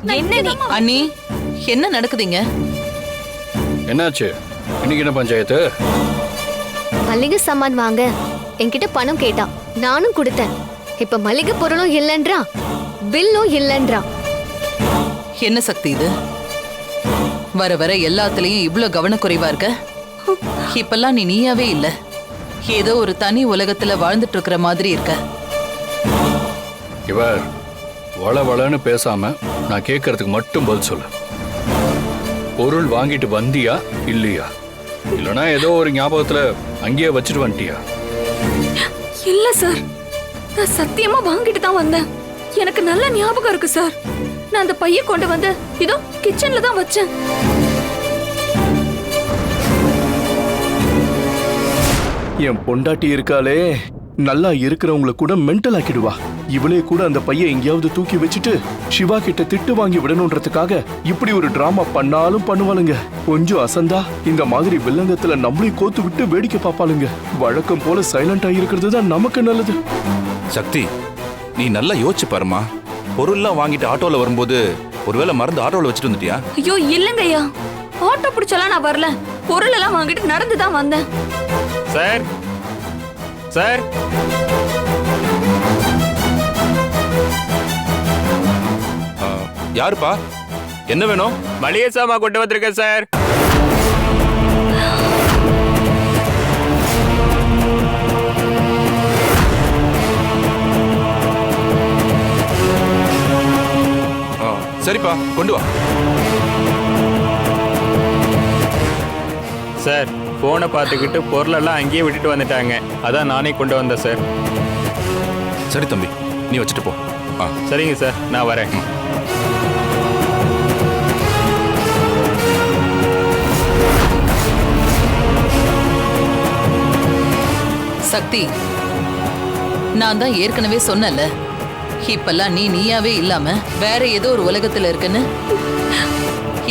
என்ன நீ அண்ணி என்ன நடக்குதுங்க? என்னாச்சு? இன்னைக்கு என்ன பஞ்சாயத்து? மளிகை சாமான் வாங்க என்கிட்ட பணம் கேட்டான், நானும் கொடுத்தேன். இப்ப மளிகை பொருளும் இல்லன்றா, பில்லும் இல்லன்றா. என்ன சக்தி இது? வர வர எல்லாத்துலயும் இவ்ளோ கவனக்குறைவா இருக்க. இப்பெல்லாம் நீ நீயாவே இல்ல, ஏதோ ஒரு தனி உலகத்துல வாழ்ந்துட்டு இருக்கிற மாதிரி இருக்க. இவர் வள வளன்னு பேசாம நான் கேட்கறதுக்கு மட்டும் பதில் சொல்லு. பொருள் வாங்கிட்டு வந்தியா இல்லையா? இல்லனா ஏதோ ஒரு ஞாபகத்துல அங்கேயே வச்சுட்டு வந்துட்டியா? இல்ல சார், நான் சத்தியமா வாங்கிட்டு தான் வந்தேன். எனக்கு நல்ல ஞாபகம் இருக்கு சார். நான் அந்த பைய கொண்டு வந்து இதோ கிச்சன்ல தான் வச்சேன். என் பொண்டாட்டி இருக்காளே, நல்லா இருக்கிறவங்கள கூட மென்டல் ஆக்கிடுவா. இவளே கூட அந்த பையன் எங்கேயாவது தூக்கி வச்சுட்டு சிவா கிட்ட திட்டு வாங்கி விடணும்ன்றதுக்காக இப்படி ஒரு டிராமா பண்ணாலும் பண்ணுவாளுங்க. கொஞ்சம் அசந்தா இந்த மாதிரி வில்லங்கத்துல நம்மளையும் கோத்து விட்டு வேடிக்கை பார்ப்பாளுங்க. வழக்கம் போல சைலண்டா இருக்கிறது தான் நமக்கு நல்லது. சக்தி, நீ நல்லா யோசிச்சு பாருமா. பொருள்லாம் வாங்கிட்டு ஆட்டோல வரும்போது ஒருவேளை மறந்து ஆட்டோல வச்சுட்டு வந்துட்டியா? ஐயோ இல்லங்க ஐயா, ஆட்டோ பிடிச்சலாம் நான் வரல. பொருள் எல்லாம் வாங்கிட்டு நடந்து தான் வந்தேன். சார் சார், யாருப்பா? என்ன வேணும்? மளிகை சாமான் கொண்டு வந்திருக்கேன் சார். சரிப்பா, கொண்டு வா. சார், போனை பார்த்துக்கிட்டு பொருளெல்லாம் அங்கேயே விட்டுட்டு வந்துட்டாங்க. அதான் நானே கொண்டு வந்தேன் சார். சரி தம்பி, நீ வச்சுட்டு போ. சரிங்க சார், நான் வரேன். சக்தி, நான் தான் ஏற்கனவே சொன்னல, இப்பெல்லாம் நீ நீயாவே இல்லாம வேற ஏதோ ஒரு உலகத்துல இருக்குன்னு.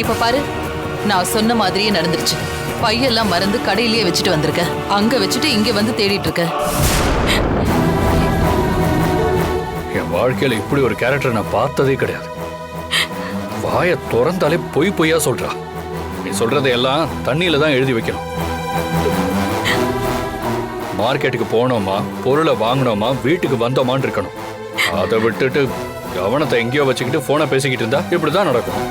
இப்ப பாரு, நான் சொன்ன மாதிரியே நடந்துருச்சு. பையெல்லாம் மறந்து கடையிலேயே வச்சுட்டு வந்திருக்க, அங்க வச்சுட்டு இங்க வந்து தேடிட்டு இருக்க. என் வாழ்க்கையில இப்படி ஒரு கேரக்டர் நான் பார்த்ததே கிடையாது. வாயை திறந்தாலே பொய்யா சொல்றா. நீ சொல்றதையெல்லாம் தண்ணியில தான் எழுதி வைக்கணும். மார்க்கெட்டுக்கு போனோமா, பொருளை வாங்கினோமா, வீட்டுக்கு வந்தோமான்னு இருக்கணும். அதை விட்டுட்டு கவனத்தை எங்கேயோ வச்சுக்கிட்டு போனை பேசிக்கிட்டு இருந்தா இப்படிதான் நடக்கும்.